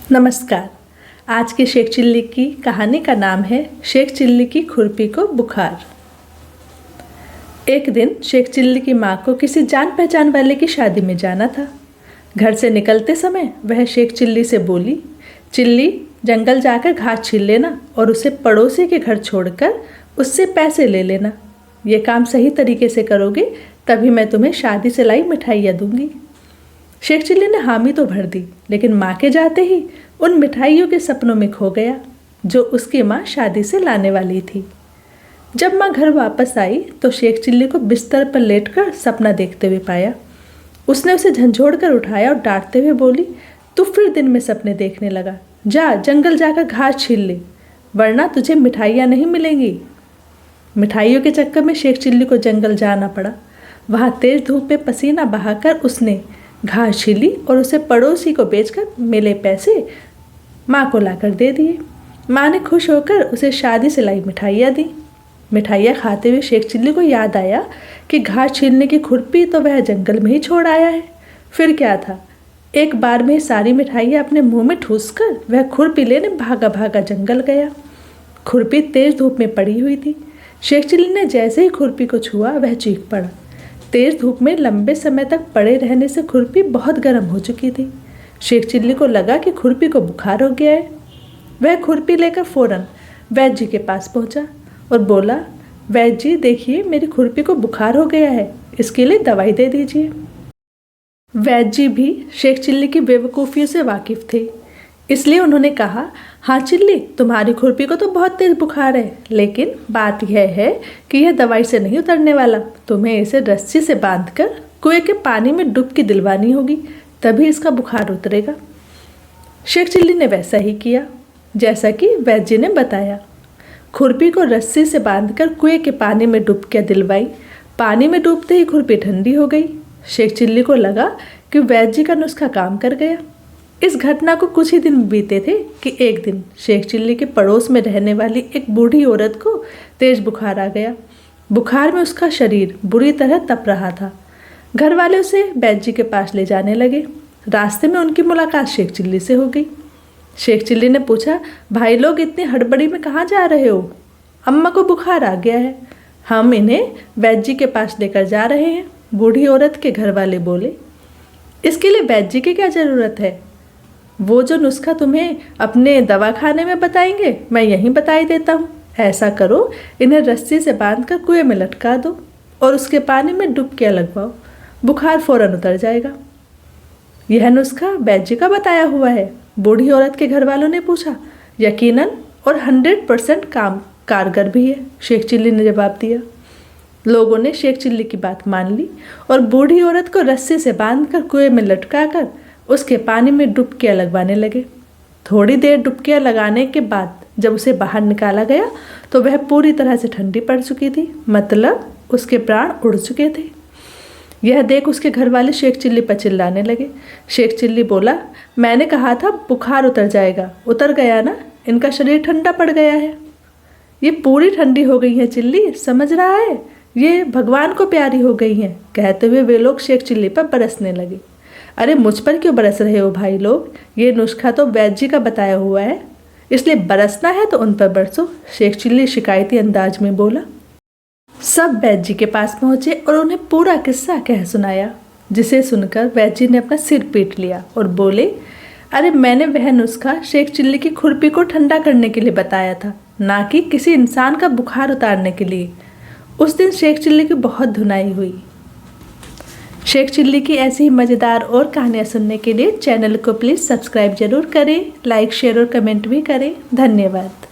नमस्कार। आज के शेख चिल्ली की कहानी का नाम है शेख चिल्ली की खुरपी को बुखार। एक दिन शेख चिल्ली की माँ को किसी जान पहचान वाले की शादी में जाना था। घर से निकलते समय वह शेख चिल्ली से बोली, चिल्ली जंगल जाकर घास छील लेना और उसे पड़ोसी के घर छोड़कर उससे पैसे ले लेना। ये काम सही तरीके से करोगे तभी मैं तुम्हें शादी से लाई मिठाइयाँ दूंगी। शेख चिल्ली ने हामी तो भर दी, लेकिन माँ के जाते ही उन मिठाइयों के सपनों में खो गया जो उसकी माँ शादी से लाने वाली थी। जब माँ घर वापस आई तो शेख चिल्ली को बिस्तर पर लेटकर सपना देखते हुए पाया। उसने उसे झंझोड़ कर उठाया और डांटते हुए बोली, तू फिर दिन में सपने देखने लगा। जा जंगल जाकर घास छील ले, वरना तुझे मिठाइयाँ नहीं मिलेंगी। मिठाइयों के चक्कर में शेख चिल्ली को जंगल जाना पड़ा। वहाँ तेज धूप में पसीना बहाकर उसने घास छीली और उसे पड़ोसी को बेचकर मिले पैसे माँ को लाकर दे दिए। माँ ने खुश होकर उसे शादी से लाई मिठाइयाँ दी। मिठाइयाँ खाते हुए शेख चिल्ली को याद आया कि घास छीलने की खुरपी तो वह जंगल में ही छोड़ आया है। फिर क्या था, एक बार में सारी मिठाइयाँ अपने मुंह में ठूसकर वह खुरपी लेने भागा भागा जंगल गया। खुरपी तेज धूप में पड़ी हुई थी। शेख चिल्ली ने जैसे ही खुरपी को छुआ वह चीख पड़ा। तेज धूप में लंबे समय तक पड़े रहने से खुरपी बहुत गर्म हो चुकी थी। शेख चिल्ली को लगा कि खुरपी को बुखार हो गया है। वह खुरपी लेकर फौरन वैद्य जी के पास पहुंचा और बोला, वैद्य जी देखिए, मेरी खुरपी को बुखार हो गया है, इसके लिए दवाई दे दीजिए। वैद्य जी भी शेख चिल्ली की बेवकूफ़ियों से वाकिफ़ थे, इसलिए उन्होंने कहा, हाँ चिल्ली, तुम्हारी खुरपी को तो बहुत तेज बुखार है, लेकिन बात यह है कि यह दवाई से नहीं उतरने वाला। तुम्हें इसे रस्सी से बांधकर कुएं के पानी में डुबकी दिलवानी होगी, तभी इसका बुखार उतरेगा। शेख चिल्ली ने वैसा ही किया जैसा कि वैद्य जी ने बताया। खुरपी को रस्सी से बांधकर कुएं के पानी में डुबकियाँ दिलवाई। पानी में डूबते ही खुरपी ठंडी हो गई। शेख चिल्ली को लगा कि वैद्य जी का नुस्खा काम कर गया। इस घटना को कुछ ही दिन बीते थे कि एक दिन शेख चिल्ली के पड़ोस में रहने वाली एक बूढ़ी औरत को तेज बुखार आ गया। बुखार में उसका शरीर बुरी तरह तप रहा था। घर वाले उसे वैद्य जी के पास ले जाने लगे। रास्ते में उनकी मुलाकात शेख चिल्ली से हो गई। शेख चिल्ली ने पूछा, भाई लोग इतनी हड़बड़ी में कहाँ जा रहे हो? अम्मा को बुखार आ गया है, हम इन्हें वैद्य जी के पास लेकर जा रहे हैं। बूढ़ी औरत के घर वाले बोले, इसके लिए वैद्य जी की क्या ज़रूरत है? वो जो नुस्खा तुम्हें अपने दवाखाने में बताएंगे मैं यहीं बताई देता हूँ। ऐसा करो, इन्हें रस्सी से बांधकर कुएं में लटका दो और उसके पानी में डुबकियाँ लगवाओ, बुखार फौरन उतर जाएगा। यह नुस्खा वैद्य जी का बताया हुआ है? बूढ़ी औरत के घर वालों ने पूछा। यकीनन, और 100% काम कारगर भी है, शेख चिल्ली ने जवाब दिया। लोगों ने शेख चिल्ली की बात मान ली और बूढ़ी औरत को रस्सी से बांधकर कुएं में लटकाकर उसके पानी में डुबकियाँ लगवाने लगे। थोड़ी देर डुबकियाँ लगाने के बाद जब उसे बाहर निकाला गया तो वह पूरी तरह से ठंडी पड़ चुकी थी, मतलब उसके प्राण उड़ चुके थे। यह देख उसके घर वाले शेख चिल्ली पर चिल्लाने लगे। शेख चिल्ली बोला, मैंने कहा था बुखार उतर जाएगा, उतर गया ना? इनका शरीर ठंडा पड़ गया है। ये पूरी ठंडी हो गई है चिल्ली, समझ रहा है? ये भगवान को प्यारी हो गई हैं। कहते हुए वे लोग शेख चिल्ली पर बरसने लगे। अरे मुझ पर क्यों बरस रहे हो भाई लोग? ये नुस्खा तो वैद्य जी का बताया हुआ है, इसलिए बरसना है तो उन पर बरसो, शेख चिल्ली शिकायती अंदाज में बोला। सब वैद्य जी के पास पहुंचे और उन्हें पूरा किस्सा कह सुनाया, जिसे सुनकर वैद्य जी ने अपना सिर पीट लिया और बोले, अरे मैंने वह नुस्खा शेख चिल्ली की खुरपी को ठंडा करने के लिए बताया था, ना कि किसी इंसान का बुखार उतारने के लिए। उस दिन शेख चिल्ली की बहुत धुनाई हुई। शेख चिल्ली की ऐसी ही मज़ेदार और कहानियाँ सुनने के लिए चैनल को प्लीज़ सब्सक्राइब जरूर करें, लाइक शेयर और कमेंट भी करें। धन्यवाद।